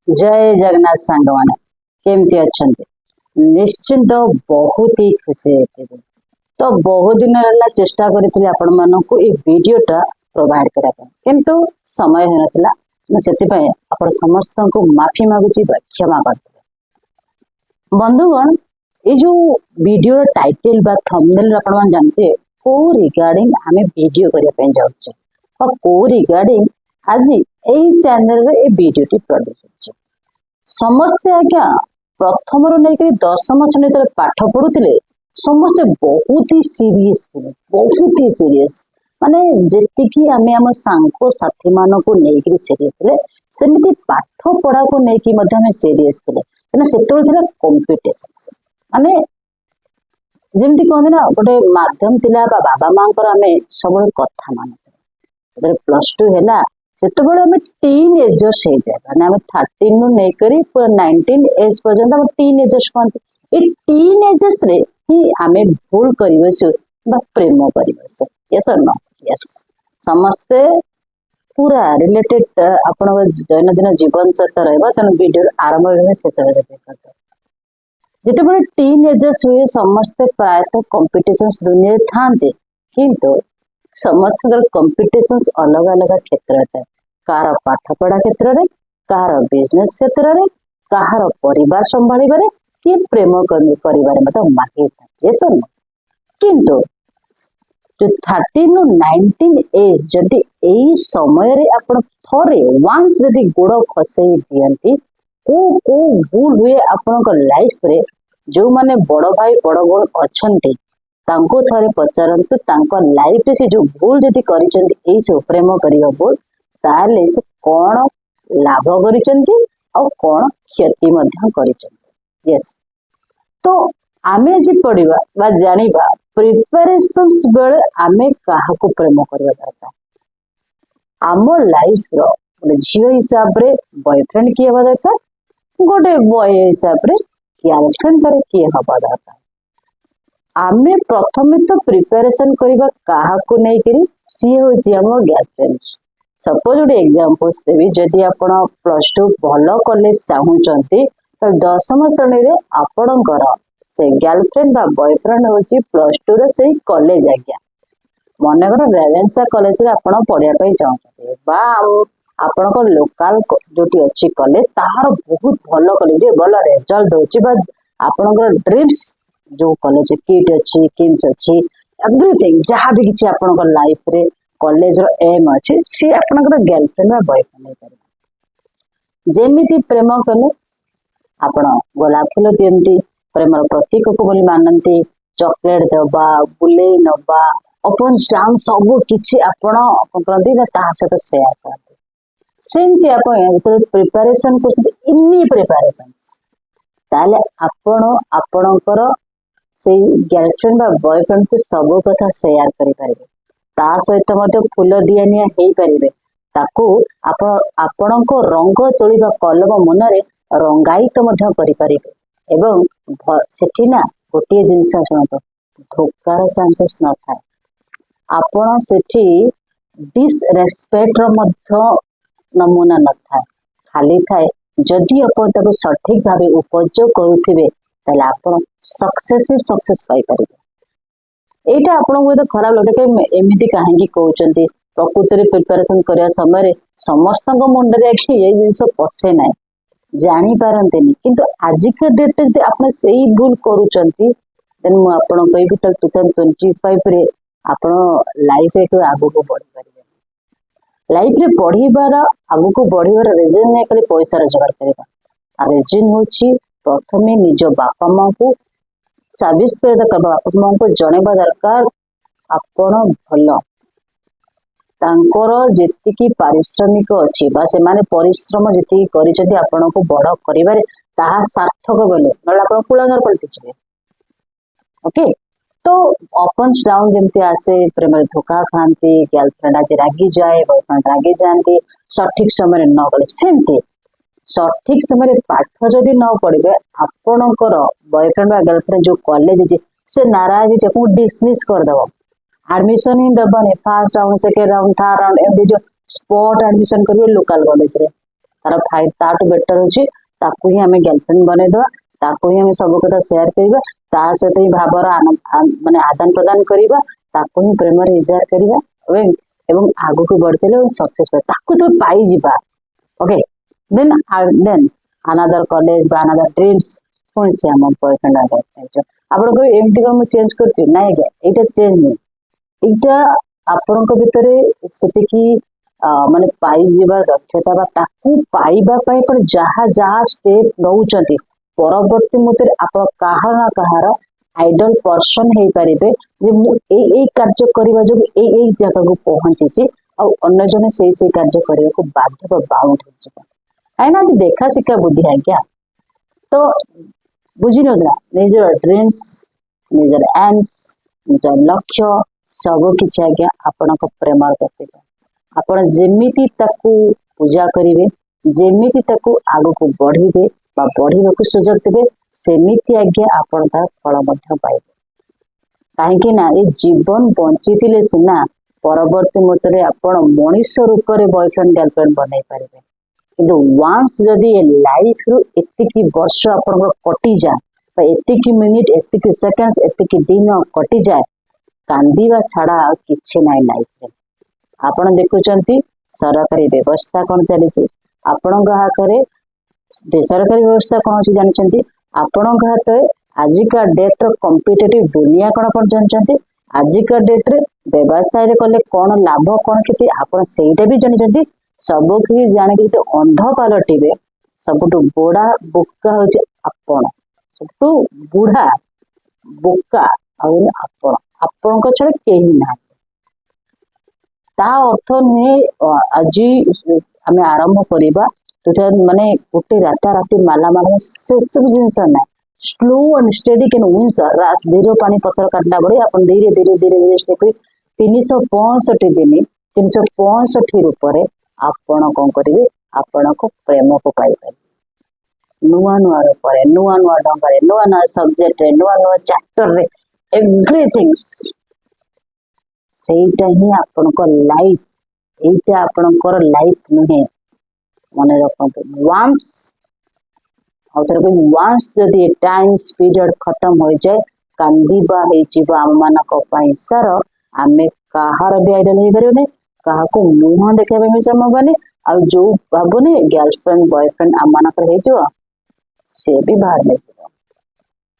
जय जगन्नाथ सांग मैंने केमती अच्छा निश्चिंत बहुत ही खुशी होती तो बहुत दिन रहा चेष्टा करी आपण मानक ये वीडियोटा प्रोवाइड करने किंतु समय हो नाला से आप समस्त को माफी मागुची क्षमा कर बंधुगण ये जो वीडियो टाइटल बा थंबनेल आपण मान जानते को रिगार्डिंग आमे वीडियो करने जाऊे और को रिगार्डिंग आज यही चैनल रे ए वीडियो टी प्रोड्यूस होचे समस्ते आज्ञा प्रथम रो नहीं 10वीं श्रेणी तक पाठ पढ़ुले समस्ते बहुत ही सीरियस थे बहुत ही सीरियस माने जेतिकी आमे हम सांग साथी मान को नहीं सीरियस थे सेमती पाठ पढ़ा को नहीं हमें सीरियस थे कहना से कंपिटिशन्स माने जमती कहते ना गोटे माध्यम थिला बाबा माँ आम सब कथा मानुते प्लस टू है से टीन एजर्स हो जाए माने आम 13 नु नहीं पूरा 19 एज पर्यंत टीन एजर्स कहते ये टीन एजर्स रे ही आम भूल कर प्रेम कर यस नो यस समस्ते पूरा रिलेटेड आपण दैनंदिन जीवन सहित रहा वीडियो आरंभ शेष जिते बड़े टीन एजर्स हुए समस्ते प्रायतः कंपिटिशन्स दुनिया था किंतु समस्त कंपिटिशन्स अलग अलग क्षेत्र है कार पाठ पढ़ा क्षेत्र में कार बिजनेस क्षेत्र में कार परिवार संभाल किए प्रेम कर मागे ये सब किंतु जो 13 नु 19 एज जदि यही समय रे आपण थरे वंस जदि गोड़ खसई दियंती को भूल हुए आपण लाइफ रे जो माने बड़ भाई बड़ बड़ अच्छंती तांको थरे पचारंतु तांको लाइफ रे से जो भूल जदि करिसंती एई से प्रेम करियो भूल ताले से कौन लाभ करिसंती और कौन क्षति मध्य करिसंती यस तो आमे जी पढ़िबा बा जानिबा प्रिपरेशंस बेले आमे काहाको प्रेम करबा दरकार आम लाइफ रो गोटे झील हिसाब रे बॉयफ्रेंड किए हवा दरकार गोटे बॉय हिसाब रे गर्लफ्रेंड करे किए हवा दरकार आमे प्रथमे तो प्रिपरेशन करबा काहाको नै करी सी होची हम गर्लफ्रेंड सपोज गोटे एग्जांपल्स देवी जदि आपण प्लस टू भल कॉलेज चाहूचंती तो 10वीं श्रेणी रे आपणकर से गर्लफ्रेंड बा बॉयफ्रेंड होची प्लस टू रे से कॉलेज आज्ञा मनकर रेवेन्सा कॉलेज रे आपण पढ़िया पई चाहूचंती बा आपणकर लोकल जोटी अच्छी कॉलेज ताहार बहुत भल कॉलेज भल रिजल्ट दोची बा आपणकर ड्रीम्स जो कॉलेज किट अच्छी किम्स अच्छी एवरीथिंग जहाँ भी किसी आपणकर लाइफ रे कॉलेज रो एम अच्छे सी आपणकर गर्लफ्रेंड बा बॉयफ्रेंड हो पारे जेमिति प्रेम कले आपण गोलाप फूल दियंती प्रेम प्रतीक को बोली मानती चॉकलेट दबा बुले नबा अपन डाउन सब किछि आपण करती सहित शेयर करते सेमती आप प्रिपरेशन कर इन्नी प्रिपरेशन ताले आपण आपणकर से गर्लफ्रेंड बा बॉयफ्रेंड को सब कथा शेयर करि परिबे ता सहित मते फूल दियानिया हेई परिबे ताकू आपण को रंग तोलिबा कलम मनरे रंगायित मध्य करि परिबे एवं सेठी ना गोटे जिनस सुनत धोकार चांसेस न थाए आपण सेठी डिसरेस्पेक्ट रो मध्य नमूना न थाए खाली थाए जदि आपण ताको सठिक भाबे उपयोग करूथिबे ताले आपण सक्सेस पाई परिबे एटा आपण को तो खराब लगे कि एमिति काहेकि कहउचंती प्रकृति प्रिपरेशन करिया समय समस्त मुंड रे ये जिनस पसे ना जानी पारते किंतु आजिका डेट रे आपने सही भूल करूचंती देन मु आपण कहबी 2025 रे आपण लाइफ रे आगु को बढ़ी परिबे लाइफ रे पढ़ीबार आगु को बढ़ीबार रीजन नै खाली पैसा रोजगार करबा आ रीजन होची प्रथमे निज बापा माँ को सर्विस कर दरकार बापा माँ को जणेबा दरकार आपण भल तांकर जेतिकी पारिश्रमिक अच्छी बा से माने परिश्रम जेतिकी करिसेंती आपण को बड़ करिबारे ताहा सार्थक बोले नला आपण कुलांगार पलटि छिबे ओके तो अपन्स डाउन जमती आसे प्रेम धोखा खाती गर्लफ्रेंड आज रागी जाए बॉयफ्रेंड रागी जाती सठिक समय न गले सेमती सठिक समय पाठ जदि न पढ़े आपणकर बॉयफ्रेंड गर्लफ्रेंड जो कॉलेज से नाराज डिसमिस करदेव एडमिशन ही दबने first round second round third round एमती जो स्पॉट एडमिशन करेंगे लोकल कॉलेज रे तार फाइट ताठू बेटर होची ताकू ही हमें गर्लफ्रेंड बनेदवा ताकू ही हमें सब कथा शेयर करबा ता सहित ही भावर माने आदान प्रदान करबा ताकू ही प्रेम रे इजार करबा एवं आगु को बढ़ते सक्सेस ताकू तो पाई जिबा ओके देन अनदर कॉलेज बा अनदर ड्रीम्स पुणी से आम बॉयफ्रेंड आपण को एमती कौन चेंज करती ना एटा चेंज नहीं एटा आपण भितर से माने पाई जीवार दक्षता बा ताकू पाइबा पाई पर जहा जहा स्टेप नौचंती परवर्ती मुहूर्त आप कहार ना कहार आइडल पर्सन हो पारे जे मु ए कार्य करबा जो ए जगह को पहुंची आ अन्य जने से कार्य करने को बाध्य बाउंड हो देखा शिखा बुद्धि आज्ञा तो बुझी ना निजर ड्रीम्स निजर एम्स निजर लक्ष्य सब किछि आज्ञा आपण प्रेम प्रतीक आपण जेमिति ताकू पूजा करिवे जेमिति ताकू आगु को बढ़िबे बा बढ़िबा सुजोग देबे सेमिति आज्ञा आपण तार फल मध्य पाइबे काहेकि ना ए जीवन बंचितिले सिना परवर्ती मुहूर्त आपण मनुष्य रूप में बॉयफ्रेंड गर्लफ्रेंड बनई पारे किंतु वंस जदि ए लाइफ रु एतिकी वर्ष आपण कटि जाए एतिकी मिनिट एतिकी सेकेंड्स एतिकी दिन कटि जाए कांदीवा छाड़ा किछि नाइ लाइफ रे आपण देखुचंती सरकारी व्यवस्था कौन चली आपण हाथ बेसरकारी व्यवस्था कौन अच्छी जानते आपण हाथ आजिका डेट कॉम्पिटिटिव दुनिया कौन कौन जानते आजिका डेट रे व्यवसाय रे कले कौन लाभ कौन क्षति आपण सेटा भी जानते सब कि जानिक तो अंध पालटिबे सबुठु बड़ा बोका होचे आपण सबुठु बुढ़ा बोका आपण आपण को छड़ केही ना ता अर्थ नुहे आज आम आरंभ करवा तो माने गोटे राता राति माला माला से सब जिनस ना slow and steady can wins रास धीरे पानी पत्थर काटला बड़े अपन धीरे धीरे धीरे धीरे स्टेप 365 दिन 365 रूप आपण कौन करेंगे आपण को प्रेम को पाई नुआ नुआ रूप नुआ नुआ ढंग नुआ नुआ सब्जेक्ट नुआ नुआ चैप्टर रे एवरीथिंग्स सेटा ही आपण को लाइफ एटा आपणकर लाइफ नुहे मन रखते वंस वंस जदि टाइम पीरियड खत्म हो जाए कांदीबा आम मानक सार आम कहार भी आइडल हो पारे क्या मुह देखा भी संभव आ जो भावने गर्लफ्रेंड बॉयफ्रेंड आम मानक सी भी बाहर में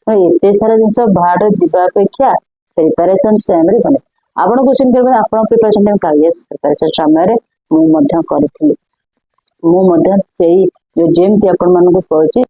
एत सारा जिन बाहर जावा अपेक्षा प्रिपेरेसन टाइम बने आप क्वेश्चन करेंगे आप प्रिपेरेसन टाइम यस प्रिपेरेसन समय मुझे जो जेमती आपण मानक कहूँ